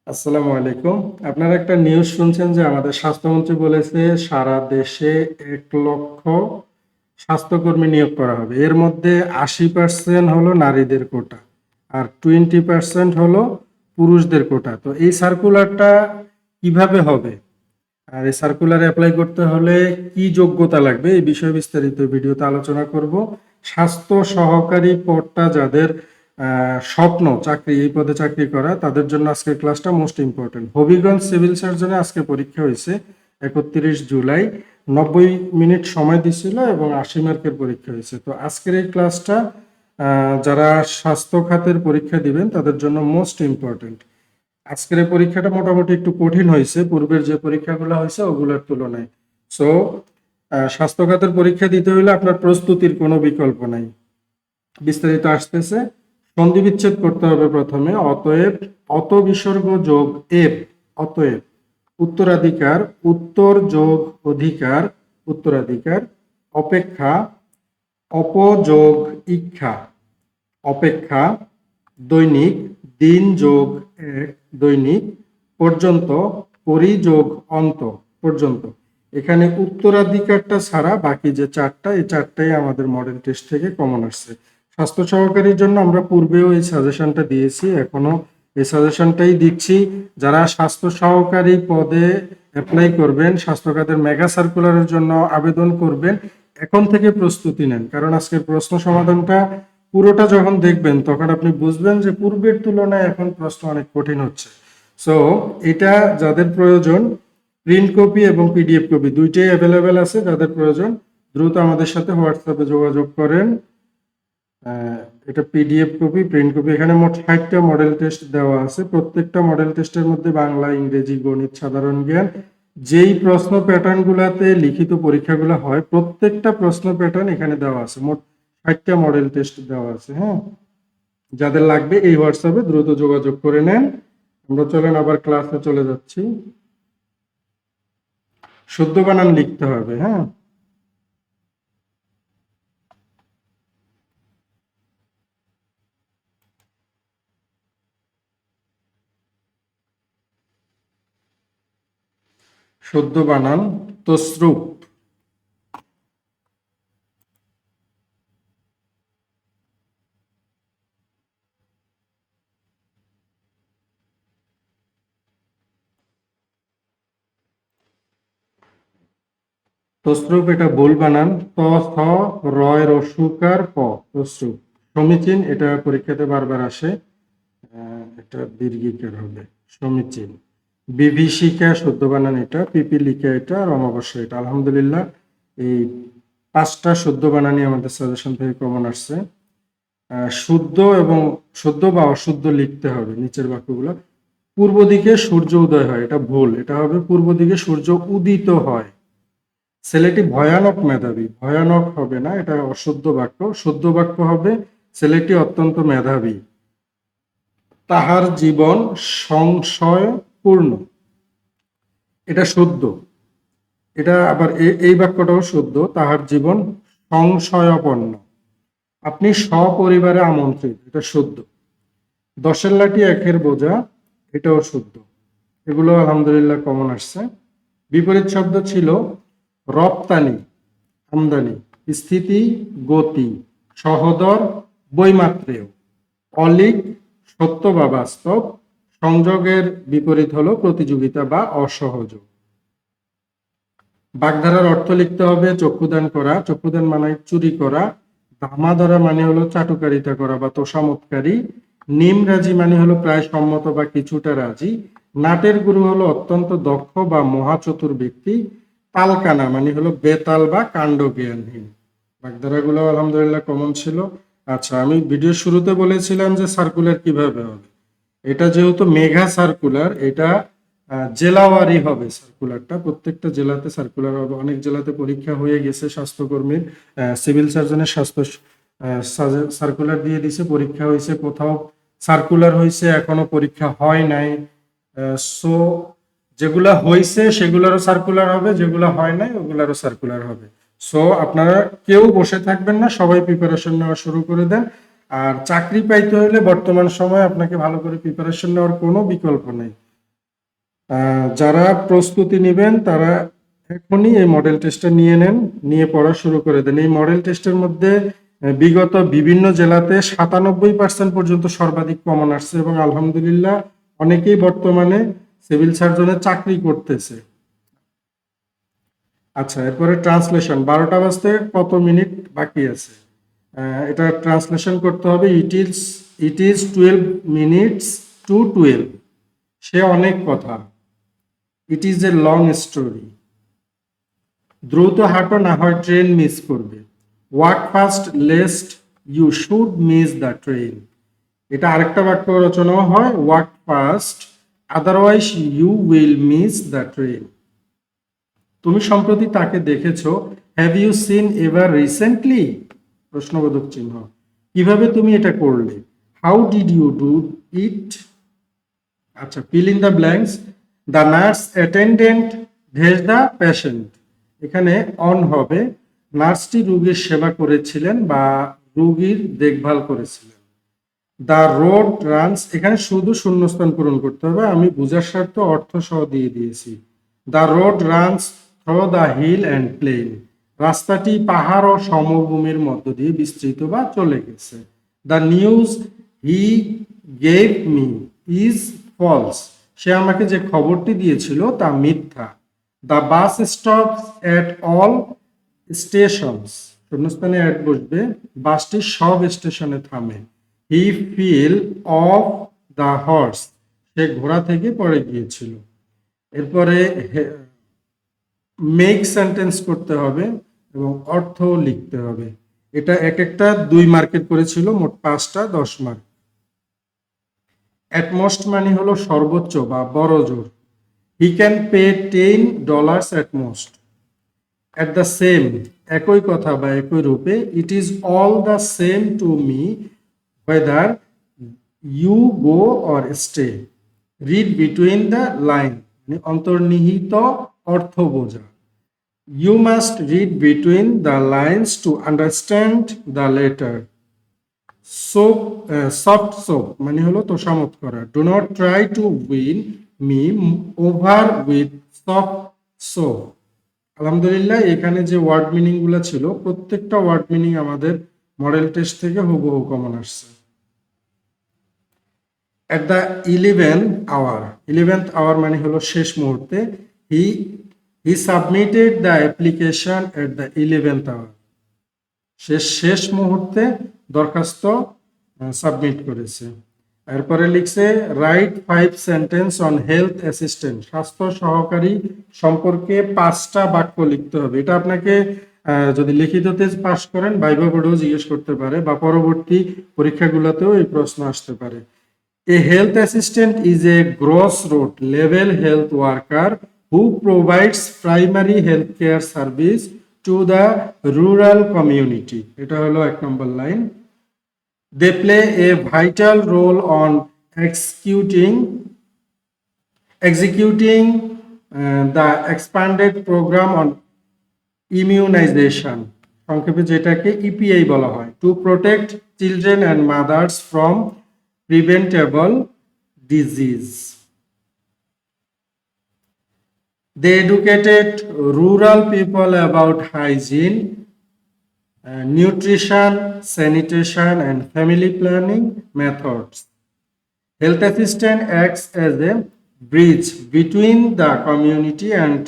আসসালামু আলাইকুম। আপনারা একটা নিউজ শুনছেন যে আমাদের স্বাস্থ্যমন্ত্রী বলেছে সারা দেশে ১,০০,০০০ স্বাস্থ্যকর্মী নিয়োগ করা হবে। এর মধ্যে ৮০% হলো নারীদের কোটা আর 20% হলো পুরুষদের কোটা। তো এই সার্কুলারটা কিভাবে হবে? আর এই সার্কুলার অ্যাপ্লাই করতে হলে কি যোগ্যতা লাগবে এই বিষয়ে বিস্তারিত ভিডিওতে আলোচনা করব। স্বাস্থ্য সহকারী পদটা যাদের স্বপ্ন চাকরি এই পদে চাকরি করা তাদের জন্য আজকের ক্লাসটা মোস্ট ইম্পর্টেন্ট। হবিগঞ্জ সিভিল সার্জনে আজকে পরীক্ষা হয়েছে ৩১ জুলাই। ৯০ মিনিট সময় দিছিল এবং ৮০ মার্কের পরীক্ষা হয়েছে। তো আজকের এই ক্লাসটা যারা স্বাস্থ্য খাতের পরীক্ষা দিবেন তাদের জন্য মোস্ট ইম্পর্টেন্ট। আজকের এই পরীক্ষাটা মোটামুটি একটু কঠিন হয়েছে পূর্বের যে পরীক্ষাগুলো হয়েছে ওগুলোর তুলনায়। সো স্বাস্থ্য খাতের পরীক্ষা দিতে হলে আপনার প্রস্তুতির কোনো বিকল্প নাই। বিস্তারিত আসতেছে। সন্ধি বিচ্ছেদ করতে হবে প্রথমে। অতএব অত বিসর্গ যোগ এব, অতএব উত্তরাধিকার, উত্তর যোগ অধিকার উত্তরাধিকার, অপেক্ষা অপযোগ ইচ্ছা অপেক্ষা, দৈনিক দিন যোগ এক দৈনিক, পর্যন্ত পরিযোগ অন্ত পর্যন্ত। এখানে উত্তরাধিকারটা ছাড়া বাকি যে চারটা এই চারটাই আমাদের মডেল টেস্ট থেকে কমন আসছে। স্বাস্থ্য সহকারীর জন্য আমরা পূর্বেও এই সাজেশনটা দিয়েছি, এখনো এই সাজেশনটাই দিচ্ছি। যারা স্বাস্থ্য সহকারী পদে অ্যাপ্লাই করবেন, স্বাস্থ্য খাতের মেগা সার্কুলারের জন্য আবেদন করবেন, এখন থেকে প্রস্তুতি নেন। কারণ আজকের প্রশ্ন সমাধানটা পুরোটা যখন দেখবেন তখন আপনি বুঝবেন যে পূর্বের তুলনায় এখন প্রশ্ন অনেক কঠিন হচ্ছে। সো এটা যাদের প্রয়োজন, প্রিন্ট কপি এবং পিডিএফ কপি দুইটাই অ্যাভেলেবেল আছে। যাদের প্রয়োজন দ্রুত আমাদের সাথে হোয়াটসঅ্যাপে যোগাযোগ করেন। এটা পিডিএফ কপি, প্রিন্ট কপি। এখানে মোট ৬০টা মডেল টেস্ট দেওয়া আছে। প্রত্যেকটা মডেল টেস্টের মধ্যে বাংলা, ইংরেজি, গণিত, সাধারণ জ্ঞান, যেই প্রশ্ন প্যাটার্ন গুলাতে লিখিত পরীক্ষাগুলো হয় প্রত্যেকটা প্রশ্ন প্যাটার্ন এখানে দেওয়া আছে। মোট ৬০টা মডেল টেস্ট দেওয়া আছে। হ্যাঁ, যাদের লাগবে এই হোয়াটসঅ্যাপে দ্রুত যোগাযোগ করে নেন। আমরা চলেন আবার ক্লাসে চলে যাচ্ছি। শুদ্ধ বানান লিখতে হবে। হ্যাঁ, শুদ্ধ বানান তসরুপ। তসরুপ এটা ভুল বানান। ত থ রয় রসুকার প, তসরুপ। সমীচীন এটা পরীক্ষাতে বারবার আসে। এটা দীর্ঘিকার হবে, সমীচীন। বিভীষিকা শুদ্ধ বানান এটা, পিপিলিকা এটা, আর অমাবস্যা এটা। আলহামদুলিল্লাহ এই 5টা শুদ্ধ বানানই আমাদের সাজেশন থেকে কমন আসছে। শুদ্ধ এবং শুদ্ধ বা অশুদ্ধ লিখতে হবে নিচের বাক্যগুলো। পূর্ব দিকে সূর্য উদয় হয়, এটা ভুল। এটা হবে পূর্ব দিকে সূর্য উদিত হয়। ছেলেটি ভয়ানক মেধাবী, ভয়ানক হবে না, এটা অশুদ্ধ বাক্য। শুদ্ধ বাক্য হবে ছেলেটি অত্যন্ত মেধাবী। তাহার জীবন সংশয়পূর্ণ, এটা শুদ্ধ। এটা আবার এই বাক্যটাও শুদ্ধ। তাহার জীবন সংশয়াপন্ন। আপনি সপরিবারে আমন্ত্রিত, এটা শুদ্ধ। দশের লাঠি একের বোঝা, এটাও শুদ্ধ। এগুলো আলহামদুলিল্লাহ কমন আসছে। বিপরীত শব্দ ছিল রপ্তানি, আমদানি, স্থিতি, গতি, সহদর, বৈমাত্রেয়, অলিক, সত্য বা বাস্তব, সংযোগের বিপরীত হলো প্রতিযোগিতা বা অসহযোগ। বাগধারার অর্থ লিখতে হবে চক্ষুদান করা, চক্ষুদান মানে চুরি করা। ধামা ধরা মানে হলো চাটুকারিতা করা বা তোষামতকারী। নিমরাজি মানে হলো প্রায় সম্মত বা কিছুটা রাজি। নাটের গুরু হলো অত্যন্ত দক্ষ বা মহাচতুর ব্যক্তি। তালকানা মানে হলো বেতাল বা কাণ্ড জ্ঞানহীন। বাগধারাগুলো আলহামদুলিল্লাহ কমন ছিল। আচ্ছা, আমি ভিডিও শুরুতে বলেছিলাম যে সার্কুলার কিভাবে হবে। এটা যেহেতু মেঘা সার্কুলার, এটা জেলাওয়ারি হবে সার্কুলারটা। প্রত্যেকটা জেলাতে সার্কুলার হবে। অনেক জেলাতে পরীক্ষা হয়ে গেছে স্বাস্থ্যকর্মীর। সিভিল সার্জনের স্বাস্থ্য সার্কুলার দিয়ে দিছে, পরীক্ষা হয়েছে। কোথাও সার্কুলার হয়েছে, এখনো পরীক্ষা হয় নাই। সো যেগুলা হয়েছে সেগুলোরও সার্কুলার হবে, যেগুলো হয় নাই ওগুলারও সার্কুলার হবে। সো আপনারা কেউ বসে থাকবেন না, সবাই প্রিপারেশন নেওয়া শুরু করে দেন। আর চাকরি পাইতে হলে বর্তমান সময়ে আপনাকে ভালো করে প্রিপারেশন নেওয়ার কোনো বিকল্প নেই। যারা প্রস্তুতি নেবেন তারা এখনই এই মডেল টেস্টটা নিয়ে নেন, নিয়ে পড়া শুরু করে দেন। এই মডেল টেস্টের মধ্যে বিগত বিভিন্ন জেলাতে 97% পর্যন্ত সর্বাধিক কমন আসছে এবং আলহামদুলিল্লাহ অনেকেই বর্তমানে সিভিল সার্জনের চাকরি করতেছে। আচ্ছা, এরপরে ট্রান্সলেশন। 12টা বাজতে কত মিনিট বাকি আছে? এটা ট্রান্সলেশন করতে হবে। It is 12 minutes to 12। সে অনেক কথা। It is a long story. দ্রুত হাঁটো, না হয় ট্রেন মিস করবে। Walk fast lest you should miss the train. এটা আরেকটা বাক্য রচনাও হয়, walk fast otherwise you will miss the train. তুমি সম্প্রতি তাকে দেখেছো, have you seen ever recently? প্রশ্নবোধক চিহ্ন। কিভাবে তুমি এটা করলে? How did you do it? আচ্ছা, fill in the blanks. The nurse attendant dash the patient. এখানে অন হবে, নার্সটি রোগীর সেবা করেছিলেন বা রোগীর দেখভাল করেছিলেন। দ্য রোড রানস, এখানে শুধু শূন্যস্থান পূরণ করতে হবে, আমি বুঝার স্বার্থে অর্থ সহ দিয়ে দিয়েছি। The road runs through the hill and plain. রাস্তাটি পাহাড় ও সমভূমির মধ্য দিয়ে বিস্তৃত বা চলে গেছে। The news he gave me is false. সে আমাকে যে খবরটি দিয়েছিল তা মিথ্যা। The bus stops at all stations. শূন্যস্থানে অ্যাড বসবে, বাসটি সব স্টেশনে থামে। He fell off the horse. সে ঘোড়া থেকে পড়ে গিয়েছিল। এরপরে মেক সেন্টেন্স করতে হবে এবং অর্থ লিখতে হবে। এটা এক একটা 2 মার্কের করেছিল, মোট 5টা 10 মার্ক। অ্যাটমোস্ট মানে হলো সর্বোচ্চ বা বড় জোর। He can pay $10 at most. At the same, একই কথা বা একই রূপে। It is all the same to me whether you go or stay. Read between the line, মানে অন্তর্নিহিত অর্থ বোঝা। You must read between the lines to understand the letter. Soap, soft soap মানে হলো তোষামত করা। Do not try to win me over with soft soap. আলহামদুলিল্লাহ, এখানে যে ওয়ার্ড মিনিং গুলো ছিল প্রত্যেকটা ওয়ার্ড মিনিং আমাদের মডেল টেস্ট থেকে হুবহু কমন আসছে। At the 11th hour, 11th hour মানে হলো শেষ মুহূর্তে। He submitted the application at the 11th hour। সে শেষ মুহূর্তে দরখাস্ত সাবমিট করেছে। এরপরে লিখছে write 5 sentence on health assistant. স্বাস্থ্য সহকারী সম্পর্কে 5টা বাক্য লিখতে হবে। এটা আপনাকে যদি লিখিততে পাস করেন ভাইভা বোর্ডেও জিজ্ঞেস করতে পারে বা পরবর্তী পরীক্ষাগুলোতেও এই প্রশ্ন আসতে পারে। A health assistant is a grassroots level health worker who provides primary healthcare service to the rural community. এটা হলো 1 নম্বর line. They play a vital role on executing the expanded program on immunization, সংক্ষেপে যেটাকে EPI বলা হয়, to protect children and mothers from preventable disease. They educated rural people about hygiene, nutrition, sanitation, and family planning methods. Health assistant acts as a bridge between the community and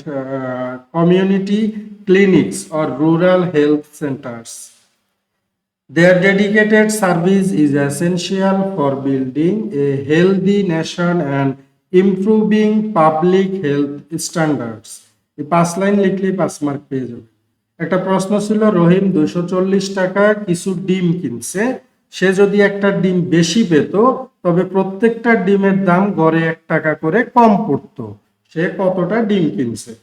community clinics or rural health centers. Their dedicated service is essential for building a healthy nation and improving public health standards. এই 5 line লিখলেই 5 mark পেয়ে যাবে। একটা প্রশ্ন ছিল, রহিম 240 টাকা কিছু ডিম কিনছে, সে যদি একটা ডিম বেশি পেত তবে প্রত্যেকটা ডিমের দাম গড়ে 1 টাকা করে কম পড়তো। সে কতটা ডিম কিনছে?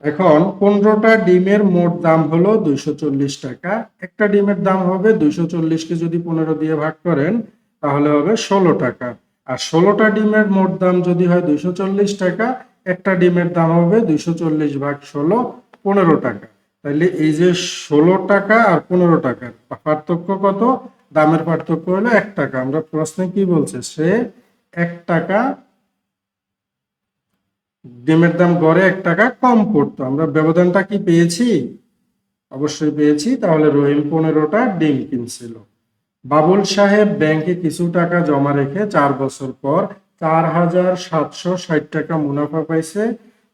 এখন 15টা ডিমের মোট দাম হলো 240 টাকা। একটা ডিমের দাম হবে 240কে যদি 15 দিয়ে ভাগ করেন তাহলে হবে 16 টাকা। আর 16টা ডিমের মোট দাম যদি হয় 240 টাকা, একটা ডিমের দাম হবে 240 ভাগ 16, 15 টাকা। তাহলে এই যে 16 টাকা আর 15 টাকার পার্থক্য কত? দামের পার্থক্য হলো 1 টাকা। আমরা প্রশ্নে কি বলছে? সে 1 টাকা ডিমের দাম গড়ে 1 টাকা কম পড়তো। আমরা ব্যবধানটা কি পেয়েছি? অবশ্যই পেয়েছি। তাহলে রহিম 15টা ডিম কিনছিল। বাবুল সাহেব ব্যাংকে কিছু টাকা জমা রেখে 4 বছর পর 4,760 টাকা মুনাফা পাইছে।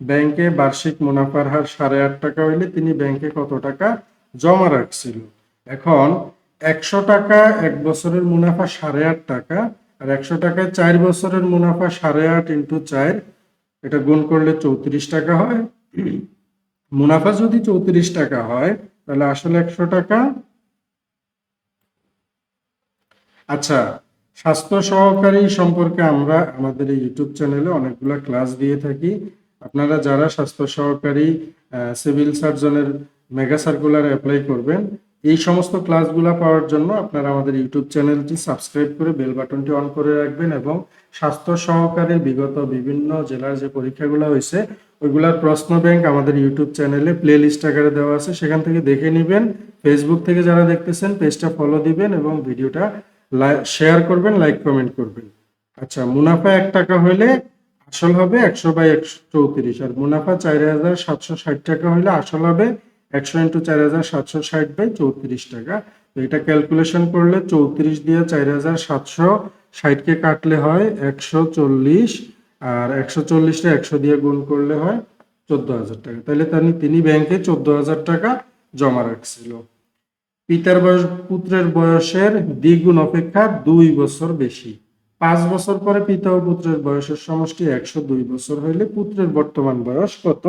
ব্যাংকে বার্ষিক মুনাফার হার 8.5 টাকা হইলে তিনি ব্যাংকে কত টাকা জমা রাখছিল? এখন 100 টাকা 1 বছরের মুনাফা 8.5 টাকা, আর 100 টাকায় 4 বছরের মুনাফা 8.5 ইন্টু 4, এটা গুণ করলে 34 টাকা হয়। মুনাফা যদি 34 টাকা হয় তাহলে আসলে 100 টাকা। আচ্ছা, স্বাস্থ্য সহকারী সম্পর্কে আমরা আমাদের এই ইউটিউব চ্যানেলে অনেকগুলো ক্লাস দিয়ে থাকি। আপনারা যারা স্বাস্থ্য সহকারী সিভিল সার্জনের মেগা সার্কুলার অ্যাপ্লাই করবেন, এই সমস্ত ক্লাসগুলো পাওয়ার জন্য আপনারা আমাদের ইউটিউব চ্যানেলটি সাবস্ক্রাইব করে বেল বাটনটি অন করে রাখবেন এবং স্বাস্থ্য সহকারী বিগত বিভিন্ন জেলার যে পরীক্ষাগুলো হয়েছে ওইগুলার প্রশ্ন ব্যাংক আমাদের ইউটিউব চ্যানেলে প্লে লিস্ট আকারে দেওয়া আছে, সেখান থেকে দেখে নেবেন। ফেসবুক থেকে যারা দেখতেছেন পেজটা ফলো দিবেন এবং ভিডিওটা শেয়ার করবেন, লাইক কমেন্ট করবেন। আচ্ছা, মুনাফা 1 টাকা হইলে আসল হবে 100/134, আর মুনাফা 4,760 টাকা হইলে আসল হবে 100 ইন্টু 4,760/34 টাকা। তো এটা ক্যালকুলেশন করলে 34 দিয়ে 4,760 কে কাটলে হয় 140, আর 140টা 100 দিয়ে গুণ করলে হয় 14,000 টাকা। তাহলে তিনি ব্যাংকে 14,000 টাকা জমা রাখছিল। পিতার বয়স পুত্রের বয়সের দ্বিগুণ অপেক্ষা 2 বছর বেশি। 5 বছর পরে পিতা ও পুত্রের বয়সের সমষ্টি 102 বছর হইলে পুত্রের বর্তমান বয়স কত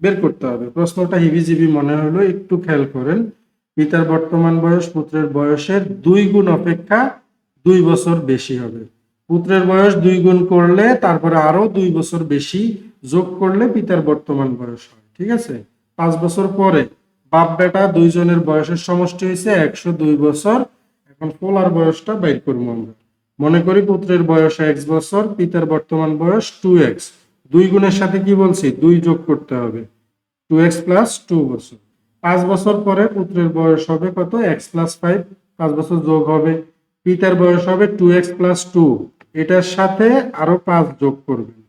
বের করতে হবে। প্রশ্নটা হিবিজিবি মনে হলো, একটু খেয়াল করেন। পিতার বর্তমান বয়স পুত্রের বয়সের 2 গুণ অপেক্ষা 2 বছর বেশি হবে। পুত্রের বয়স 2 গুণ করলে তারপরে আরো 2 বছর বেশি যোগ করলে পিতার বর্তমান বয়স হয়। ঠিক আছে? 5 বছর পরে বাপ বেটা দুইজনের বয়সের সমষ্টি হয়েছে 102 বছর। এখন পোলার বয়সটা বাইর করবো আমরা। মনে করি পুত্রের বয়স x বছর, পিতার বর্তমান বয়স 2x। 2 গুণের সাথে কি বলছি? 2 যোগ করতে হবে, 2x প্লাস 2 বছর। 5 বছর পরে পুত্রের বয়স হবে কত? x প্লাস 5, 5 বছর যোগ হবে। পিতার বয়স হবে 2x প্লাস 2, এটার সাথে আরো 5 যোগ করবেন।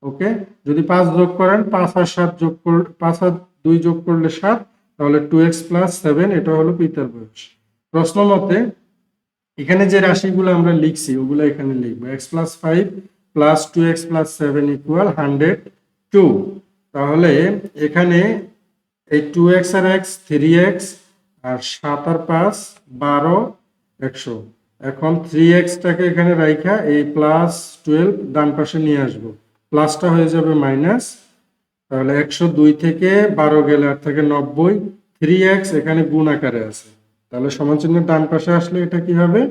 ওকে, যদি 5 যোগ করেন 5 আর 7 যোগ 5 আর 2 যোগ করলে 7, তাহলে 2x প্লাস 7, এটা হলো পিতার বয়স। প্রশ্ন মতে এখানে যে রাশিগুলো আমরা লিখছি ওগুলো এখানে লিখবো। x plus 5 plus 2x plus 7 equal 102। তাহলে এখানে এই 2x আর x 3x, আর 7 আর 5 12, 100। এখন 3x টাকে এখানে রাইখা এই প্লাস 12 ডান পাশে নিয়ে আসবো, প্লাসটা হয়ে যাবে মাইনাস। তাহলে 102 থেকে 12 গেলে আর থাকে 90। 3x এখানে গুণ আকারে আছে, তাহলে সমান চিহ্নের ডান পাশে আসলে এটা কি হবে?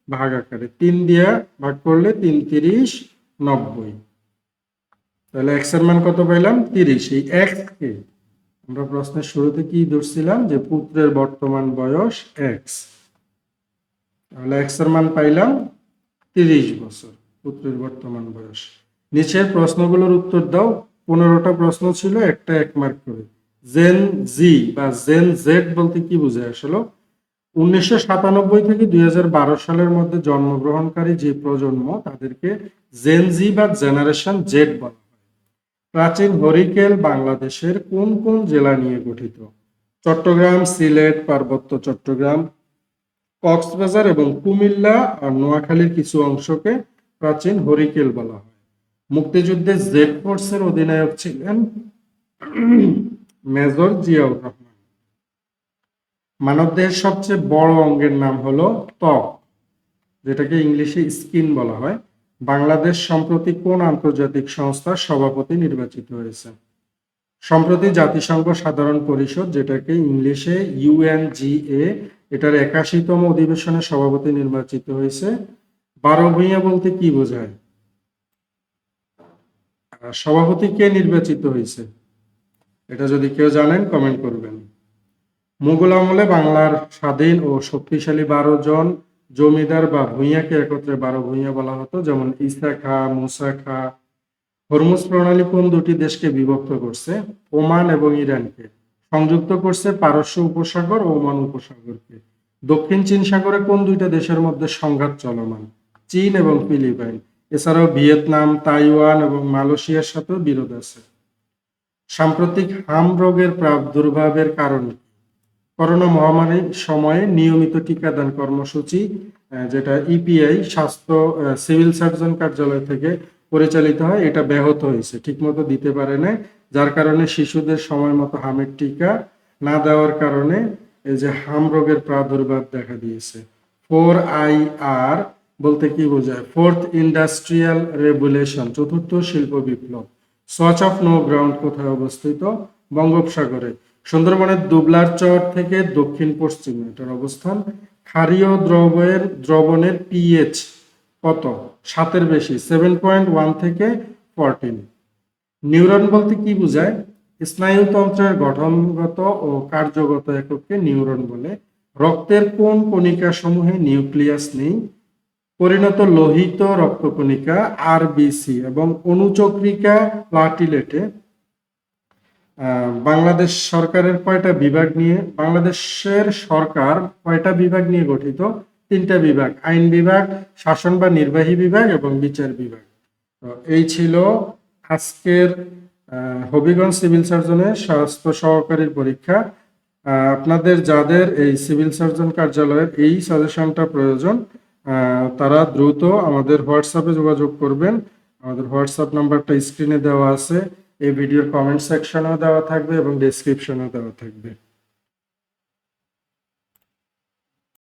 ভাগ আকারে। 3 দিয়ে ভাগ করলে 3 30 90। তাহলে x এর মান কত পাইলাম? 30। এই x কে আমরা প্রশ্নের শুরুতে কি ধরছিলাম? যে পুত্রের বর্তমান বয়স x। তাহলে x এর মান পাইলাম 30 বছর, পুত্রের বর্তমান বয়স। নিচের প্রশ্নগুলোর উত্তর দাও। 15টা প্রশ্ন ছিল, একটা 1 মার্ক করে। জেন জি বা জেন জেড বলতে কি বোঝায় আসলে? 1997 থেকে 2012 সালের মধ্যে জন্মগ্রহণকারী যে প্রজন্ম তাদেরকে জেন জি বা জেনারেশন জেড বলা হয়। প্রাচীন হরিকেল বাংলাদেশের কোন কোন জেলা নিয়ে গঠিত? চট্টগ্রাম, সিলেট, পার্বত্য চট্টগ্রাম, কক্সবাজার এবং কুমিল্লা আর নোয়াখালীর কিছু অংশকে প্রাচীন হরিকেল বলা হয়। মুক্তিযুদ্ধে জেড ফোর্সের অধিনায়ক ছিলেন মেজর জিয়াউর রহমান। মানবদেহের সবচেয়ে বড় অঙ্গের নাম হলো ত্বক, যেটাকে ইংলিশে স্কিন বলা হয়। বাংলাদেশ সম্প্রতি কোন আন্তর্জাতিক সংস্থার সভাপতি নির্বাচিত হয়েছে? সম্প্রতি জাতিসংঘ সাধারণ পরিষদ, যেটাকে ইংলিশে UNGA, এটার 81তম অধিবেশনের সভাপতি নির্বাচিত হয়েছে। 12 ভূঁইয়া বলতে কি বোঝায়? সভাপতি কে নির্বাচিত হয়েছে? এটা যদি কেউ জানেন কমেন্ট করবেন। মুঘল আমলে বাংলার স্বাধীন ও শক্তিশালী 12 জন জমিদার বা ভূঁইয়াকে একত্রে 12 ভূঁইয়া বলা হতো, যেমন ঈসা খা, মুসা খা। হরমুজ প্রণালী কোন দুটি দেশকে বিভক্ত করছে? ওমান এবং ইরানকে। সংযুক্ত করছে পারস্য উপসাগর ও ওমান উপসাগরকে। দক্ষিণ চীন সাগরে কোন দুইটা দেশের মধ্যে সংঘাত চলমান? চীন এবং ফিলিপাইন। এছাড়াও ভিয়েতনাম, তাইওয়ান এবং মালয়েশিয়ার সাথেও বিরোধ আছে। সাম্প্রতিক হাম রোগের প্রাদুর্ভাবের কারণ কি? করোনা মহামারীর সময়ে নিয়মিত টিকাদান কর্মসূচি যেটা ইপিআই স্বাস্থ্য সিভিল সার্জন কার্যালয় থেকে পরিচালিত হয়, এটা ব্যাহত হয়েছে, ঠিকমতো দিতে পারে না, যার কারণে শিশুদের সময় মতো হামের টিকা না দেওয়ার কারণে এই যে হাম রোগের প্রাদুর্ভাব দেখা দিয়েছে। 4IR বলতে কি বোঝায়? ফোর্থ ইন্ডাস্ট্রিয়াল রেভুলেশন, চতুর্থ শিল্প বিপ্লব। সচ অফ নো গ্রাউন্ড কোথায় অবস্থিত? বঙ্গোপসাগরে। সুন্দরবনের দুবলার চর থেকে দক্ষিণ পশ্চিমে এটার অবস্থান। ক্ষারীয় দ্রবণের পিএইচ কত? 7-এর বেশি, 7.1 থেকে 14। নিউরন বলতে কি বোঝায়? স্নায়ুতন্ত্রের গঠনগত ও কার্যগত এককে নিউরন বলে। রক্তের কোন কণিকা সমূহে নিউক্লিয়াস নেই? পরিণত লোহিত রক্তকণিকা আরবিসি এবং অনুচক্রিকা প্লাটিলেটে। বাংলাদেশের সরকার কয়টা বিভাগ নিয়ে গঠিত? 3টা বিভাগ, আইন বিভাগ, শাসন বা নির্বাহী বিভাগ এবং বিচার বিভাগ। তো এই ছিল আজকের হবিগঞ্জ সিভিল সার্জনের স্বাস্থ্য সহকারীর পরীক্ষা। আপনাদের যাদের এই সিভিল সার্জন কার্যালয়ের এই সাজেশনটা প্রয়োজন, তারা দ্রুত আমাদের হোয়াটসঅ্যাপে যোগাযোগ করবেন। আমাদের হোয়াটসঅ্যাপ নাম্বারটা স্ক্রিনে দেওয়া আছে, এই ভিডিওর কমেন্ট সেকশনেও দেওয়া থাকবে এবং ডেসক্রিপশনেও দেওয়া থাকবে।